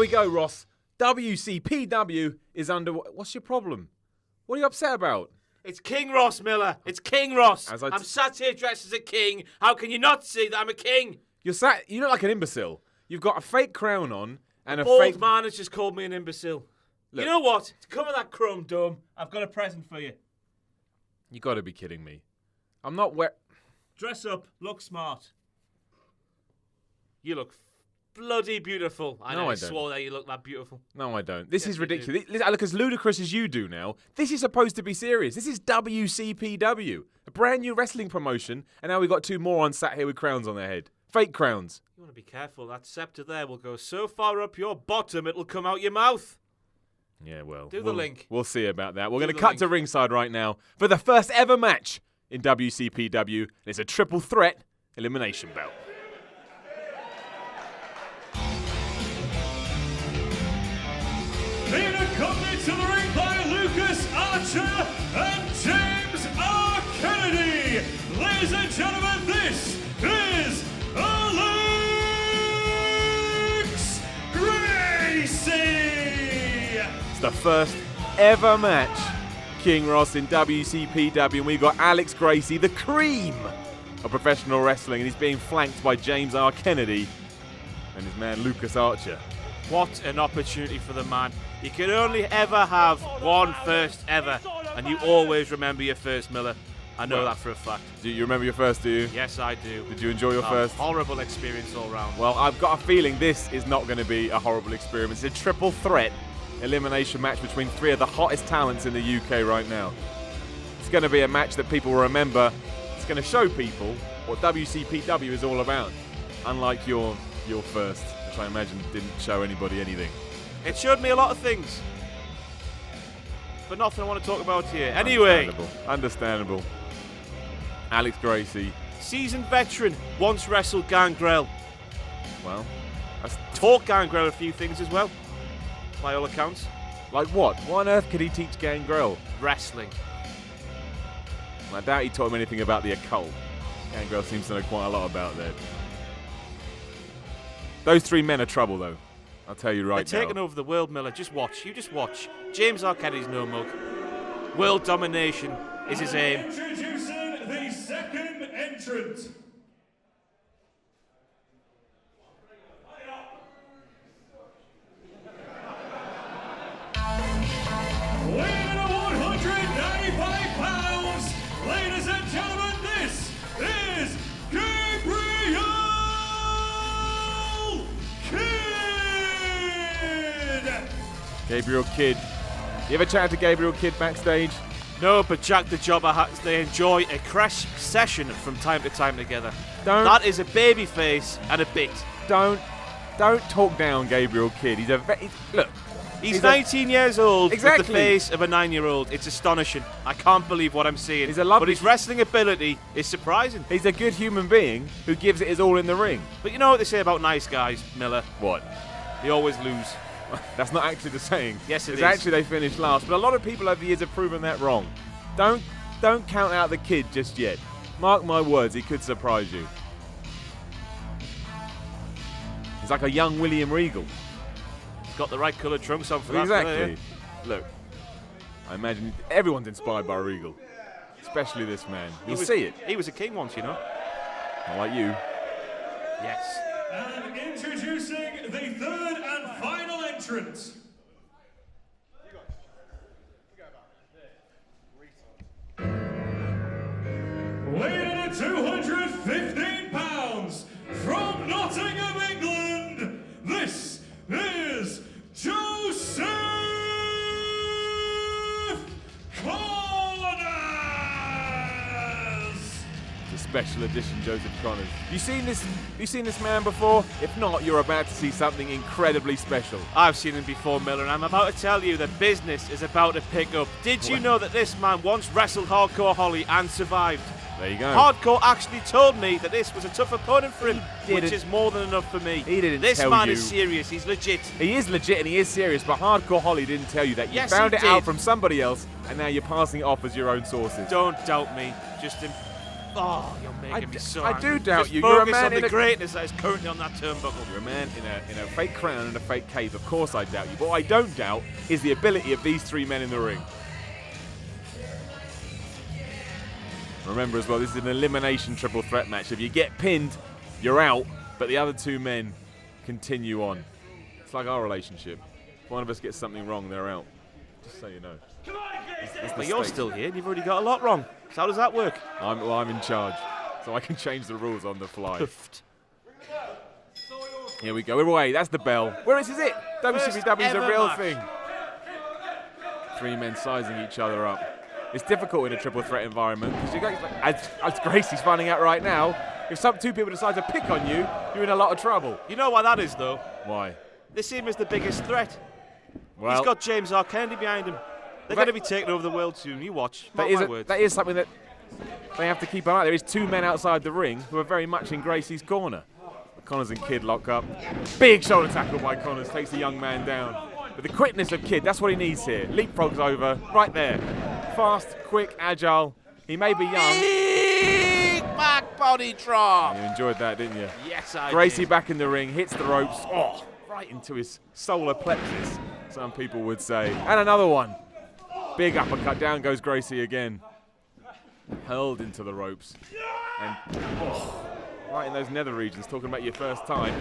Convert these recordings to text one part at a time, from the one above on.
we go, Ross. WCPW is under... What's your problem? What are you upset about? It's King Ross, Miller. It's King Ross. I'm sat here dressed as a king. How can you not see that I'm a king? You look like an imbecile. You've got a fake crown on and a bald fake... man has just called me an imbecile. Look. You know what? To cover that crumb, dumb, I've got a present for you. You got to be kidding me. I'm not wet. Dress up. Look smart. You look bloody beautiful. I know I swore that you look that beautiful. No, I don't. This is ridiculous. I look as ludicrous as you do now. This is supposed to be serious. This is WCPW, a brand new wrestling promotion, and now we've got two morons sat here with crowns on their head. Fake crowns. You want to be careful. That scepter there will go so far up your bottom it'll come out your mouth. Yeah, well. Do the link. We'll see about that. We're going to cut to ringside right now for the first ever match in WCPW. It's a triple threat elimination belt. Being accompanied to the ring by Lucas Archer and James R. Kennedy. Ladies and gentlemen, this is Alex Gracie. It's the first ever match, King Ross, in WCPW, and we've got Alex Gracie, the cream of professional wrestling, and he's being flanked by James R. Kennedy and his man Lucas Archer. What an opportunity for the man. You can only ever have one first ever, and you always remember your first, Miller. I know that for a fact. Do you remember your first, do you? Yes, I do. Did you enjoy your first? Horrible experience all round. Well, I've got a feeling this is not going to be a horrible experience. It's a triple threat elimination match between three of the hottest talents in the UK right now. It's going to be a match that people will remember. It's going to show people what WCPW is all about. Unlike your first, which I imagine didn't show anybody anything. It showed me a lot of things, but nothing I want to talk about here. Anyway. Understandable. Alex Gracie. Seasoned veteran, once wrestled Gangrel. Well, I've taught Gangrel a few things as well, by all accounts. Like what? What on earth could he teach Gangrel? Wrestling. I doubt he taught him anything about the occult. Gangrel seems to know quite a lot about that. Those three men are trouble, though. I'll tell you right now. They're taking over the world, Miller. Just watch. You just watch. James R. Kennedy's no mug. World domination is his aim. Introducing the second entrant. Weighing in at 195 pounds, ladies and gentlemen, this is Gabriel. Gabriel Kidd. You ever chatted to Gabriel Kidd backstage? No, but Jack the Jobber, they enjoy a crash session from time to time together. That is a baby face and a bit. Don't talk down Gabriel Kidd. He's 19 years old exactly. With the face of a 9-year-old. It's astonishing. I can't believe what I'm seeing. But his wrestling ability is surprising. He's a good human being who gives it his all in the ring. But you know what they say about nice guys, Miller? What? They always lose. That's not actually the saying. Yes, it is. Actually, they finished last. But a lot of people over the years have proven that wrong. Don't count out the kid just yet. Mark my words, he could surprise you. He's like a young William Regal. He's got the right coloured trunks on for that. Exactly. Look, I imagine everyone's inspired by Regal, especially this man. You'll see it. He was a king once, you know. Not like you. Yes. And introducing the third and final entrant. Weighing in at 215 pounds, from Nottingham, England, this is Joseph Connors. It's a special edition Joseph Connors. You seen this man before? If not, you're about to see something incredibly special. I've seen him before, Miller, and I'm about to tell you that business is about to pick up. Did you know that this man once wrestled Hardcore Holly and survived? There you go. Hardcore actually told me that this was a tough opponent for him, which is more than enough for me. He didn't This tell man you. is serious. He's legit. He is legit and he is serious, but Hardcore Holly didn't tell you that. You Yes, found he it out did. from somebody else, and now you're passing it off as your own sources. Don't doubt me. Just Oh, you're making me so I angry. do doubt Just you. You're a focus man on in the a greatness that is currently on that turnbuckle. You're a man in a fake crown and a fake cape. Of course I doubt you. But what I don't doubt is the ability of these three men in the ring. Remember as well, this is an elimination triple threat match. If you get pinned, you're out, but the other two men continue on. It's like our relationship. If one of us gets something wrong, they're out. Just so you know. But you're still here and you've already got a lot wrong. So how does that work? I'm in charge, so I can change the rules on the fly. Hoofed. Here we go. We're away. That's the bell. Where is it? WCPW is a real match. thing. Three men sizing each other up. It's difficult in a triple threat environment because you guys, as Gracie's finding out right now, if two people decide to pick on you, you're in a lot of trouble. You know why that is, though? Why? They see him as the biggest threat. Well, He's got James R. Kennedy behind him. They're going to be taking over the world soon. You watch. Mark my words. that is something that they have to keep an eye on. There is two men outside the ring who are very much in Gracie's corner. Connors and Kidd lock up. Big shoulder tackle by Connors, takes the young man down. But the quickness of Kidd, that's what he needs here. Leapfrogs over, right there. Fast, quick, agile. He may be young. Big back body drop. You enjoyed that, didn't you? Yes, I Gracie did. back in the ring, hits the ropes. Oh, right into his solar plexus, some people would say. And another one. Big uppercut, down goes Gracie again. Hurled into the ropes. And right in those nether regions, talking about your first time.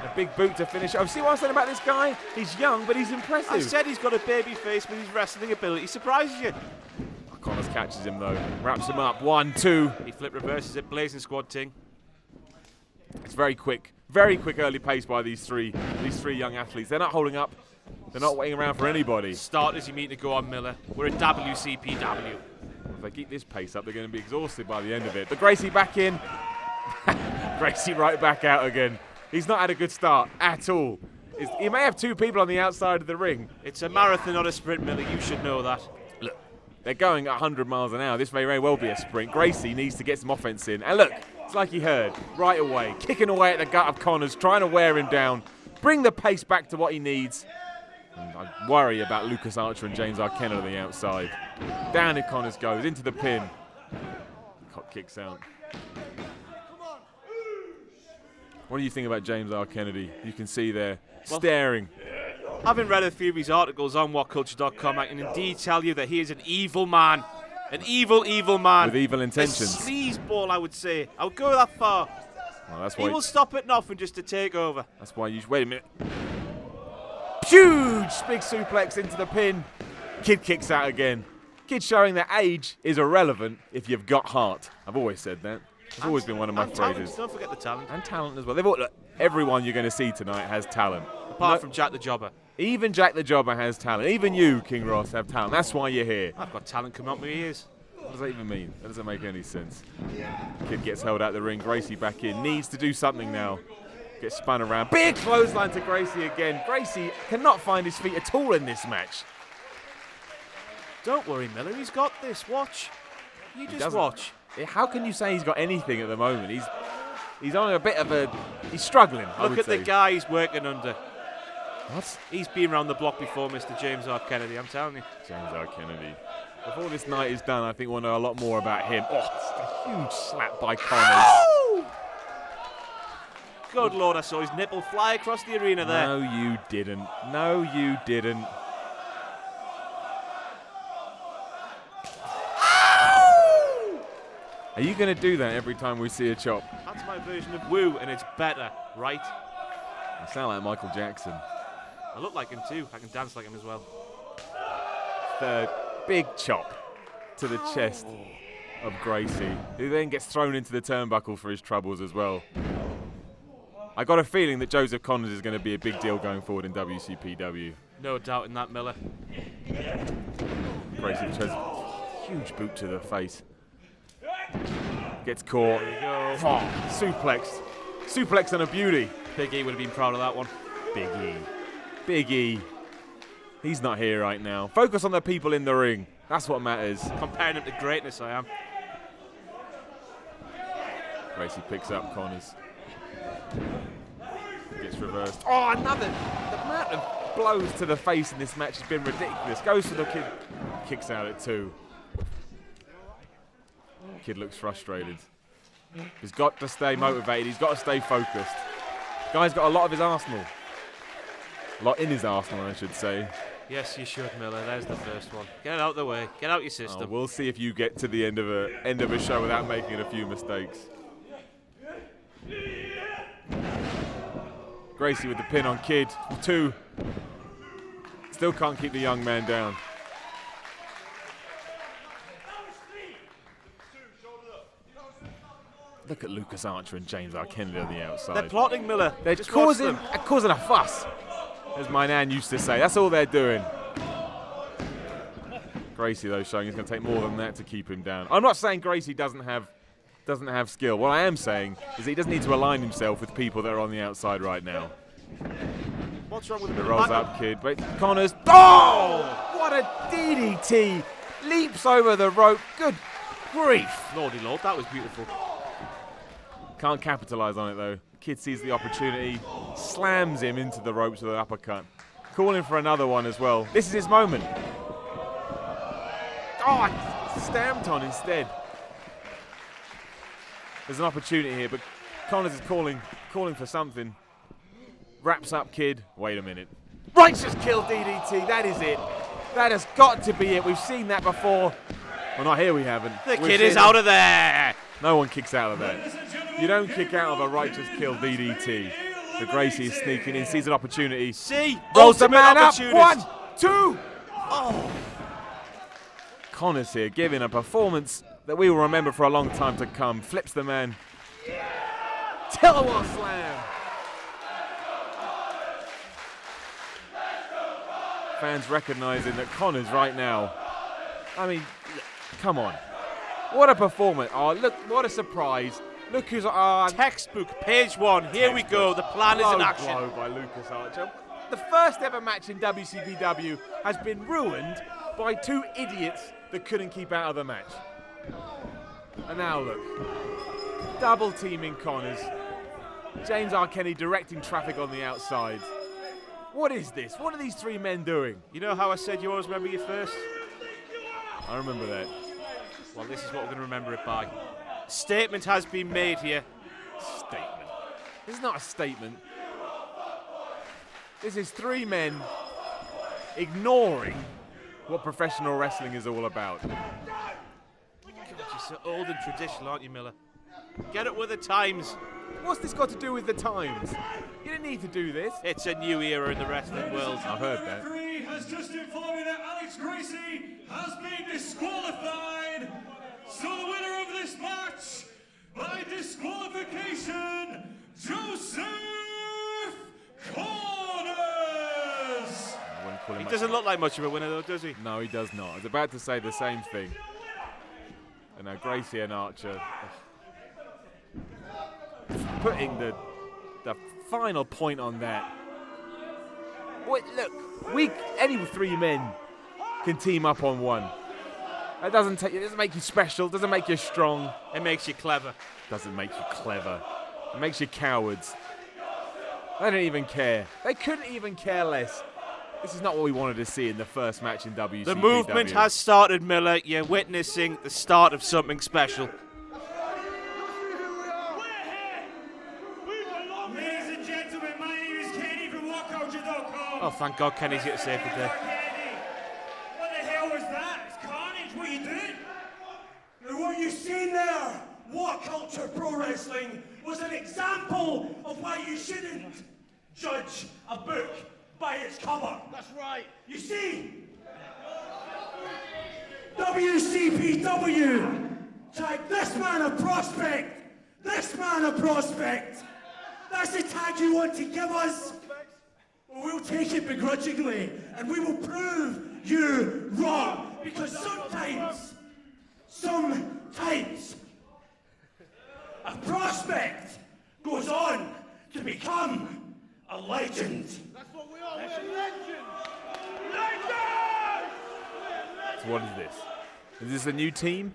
A big boot to finish. Oh, see what I'm saying about this guy? He's young, but he's impressive. I said he's got a baby face, but his wrestling ability surprises you. Connors catches him though, wraps him up. 1, 2. He flip reverses it, blazing squad ting. It's very quick early pace by these three young athletes. They're not holding up. They're not waiting around for anybody. Starters you mean to go on, Miller. We're at WCPW. If they keep this pace up, they're going to be exhausted by the end of it. But Gracie back in. Gracie right back out again. He's not had a good start at all. He may have two people on the outside of the ring. It's a marathon, not a sprint, Miller. You should know that. Look, they're going at 100 miles an hour. This may very well be a sprint. Gracie needs to get some offense in. And look, it's like he heard right away. Kicking away at the gut of Connors, trying to wear him down. Bring the pace back to what he needs. And I worry about Lucas Archer and James R. Kennedy on the outside. Down it Connors goes, into the pin. Cock kicks out. What do you think about James R. Kennedy? You can see there, staring. Having read a few of his articles on WhatCulture.com, I can indeed tell you that he is an evil man. An evil, evil man. With evil intentions. A sleazeball, I would say. I would go that far. Well, that's He why will stop at nothing just to take over. That's why you... Wait a minute. Huge big suplex into the pin. Kidd kicks out again. Kidd showing that age is irrelevant if you've got heart. I've always said that. It's always been one of my And talent. phrases. Don't forget the talent. And talent as well. Look, everyone you're going to see tonight has talent. Apart from Jack the Jobber. Even Jack the Jobber has talent. Even you, King Ross, have talent. That's why you're here. I've got talent coming up my ears. What does that even mean? That doesn't make any sense. Kidd gets held out the ring. Gracie back in. Needs to do something now. Gets spun around. Big clothesline to Gracie again. Gracie cannot find his feet at all in this match. Don't worry, Miller. He's got this. Watch. You just doesn't. watch. How can you say he's got anything at the moment? He's on a bit of a... He's struggling, I Look would at say. the guy he's working under. What? He's been around the block before, Mr. James R. Kennedy, I'm telling you. James R. Kennedy. Before this night is done, I think we'll know a lot more about him. Oh, it's a huge slap by Connors. Good Lord, I saw his nipple fly across the arena there. No, you didn't. No, you didn't. Are you going to do that every time we see a chop? That's my version of woo, and it's better, right? I sound like Michael Jackson. I look like him too. I can dance like him as well. Third big chop to the chest of Gracie, who then gets thrown into the turnbuckle for his troubles as well. I got a feeling that Joseph Connors is going to be a big deal going forward in WCPW. No doubt in that, Miller. Gracie throws a huge boot to the face. Gets caught. There you go. Oh, suplex. Suplex and a beauty. Big E would have been proud of that one. Big E. Big E. He's not here right now. Focus on the people in the ring. That's what matters. Comparing him to greatness, I am. Gracie picks up Connors. Gets reversed. Oh, another. The amount of blows to the face in this match has been ridiculous. Goes for the kid. Kicks out at 2. Kid looks frustrated. He's got to stay motivated. He's got to stay focused. Guy's got a lot of his arsenal. A lot in his arsenal, I should say. Yes, you should, Miller. There's the first one. Get it out of the way. Get out your system. Oh, we'll see if you get to the end of a show without making a few mistakes. Gracie with the pin on Kid. 2. Still can't keep the young man down. Look at Lucas Archer and James R. Kennedy on the outside. They're plotting, Miller. They're Just causing a fuss, as my nan used to say. That's all they're doing. Gracie, though, showing he's going to take more than that to keep him down. I'm not saying Gracie doesn't have skill. What I am saying is that he doesn't need to align himself with people that are on the outside right now. What's wrong with It him? rolls up, Kid. But Connors. Oh! What a DDT! Leaps over the rope. Good grief. Lordy Lord, that was beautiful. Can't capitalise on it, though. Kid sees the opportunity, slams him into the ropes with an uppercut. Calling for another one as well. This is his moment. Oh, stamped on instead. There's an opportunity here, but Connors is calling for something. Wraps up Kid. Wait a minute. Righteous kill DDT. That is it. That has got to be it. We've seen that before. Well, not here we haven't. The Kid is out of there. No one kicks out of that. You don't kick out of a righteous kill DDT. But Gracie is sneaking in, sees an opportunity. See? Rolls the man up. Opportunity. 1, 2. Oh. Connors here giving a performance that we will remember for a long time to come. Flips the man. Tell-a-wall slam. Fans recognizing that Connors right now. I mean, come on. What a performance. Oh, look, what a surprise. Look who's textbook, page 1. Here we go. The plan is in action. Blow by Lucas Archer. The first ever match in WCPW has been ruined by 2 idiots that couldn't keep out of the match. And now look. Double teaming Connors. James R. Kennedy directing traffic on the outside. What is this? What are these 3 men doing? You know how I said you always remember your first? I remember that. Well, this is what we're going to remember it by. Statement has been made here. Statement. This is not a statement. This is 3 men ignoring what professional wrestling is all about. God, you're so old and traditional, aren't you, Miller? Get it with the times. What's this got to do with the times? You didn't need to do this. It's a new era in the wrestling world. I've heard that. The referee has just informed me that Alex Gracie has been disqualified. So the winner of this match, by disqualification, Joseph Corners. He doesn't look like much of a winner, though, does he? No, he does not. I was about to say the same thing. And now Gracie and Archer putting the final point on that. Wait, look, any 3 men can team up on one. It doesn't make you special, doesn't make you strong. It makes you clever. Doesn't make you clever. It makes you cowards. They don't even care. They couldn't even care less. This is not what we wanted to see in the first match in WCPW. The movement has started, Miller. You're witnessing the start of something special. Ladies and gentlemen, my name is Kenny from WhatCulture.com. Oh, thank God Kenny's here to save the day. What the hell was that? It's carnage. What are you doing? Now, what you seen there, WhatCulture Pro Wrestling, was an example of why you shouldn't judge a book by its cover. That's right. You see, WCPW tagged this man a prospect. This man a prospect. That's the tag you want to give us? Well, we'll take it begrudgingly, and we will prove you wrong. Because sometimes, a prospect goes on to become a legend. That's what we are. We're legends. Legends! So what is this? Is this a new team?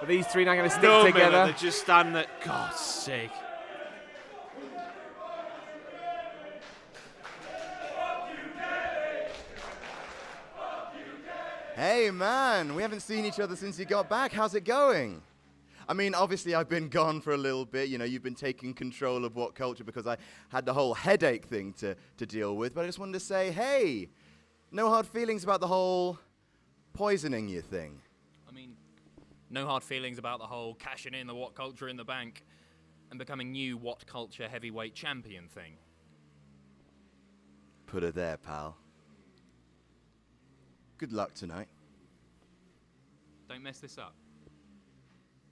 Are these 3 not going to stick No, together? Miller, they just stand there. God's sake. Hey man, we haven't seen each other since you got back. How's it going? I mean, obviously I've been gone for a little bit. You know, you've been taking control of WhatCulture because I had the whole headache thing to deal with. But I just wanted to say, hey, no hard feelings about the whole poisoning you thing. I mean, no hard feelings about the whole cashing in the WhatCulture in the bank and becoming new WhatCulture heavyweight champion thing. Put her there, pal. Good luck tonight. Don't mess this up.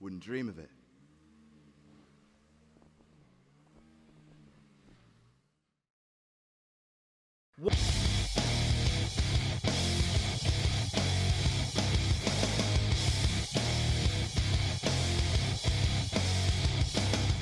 Wouldn't dream of it. What?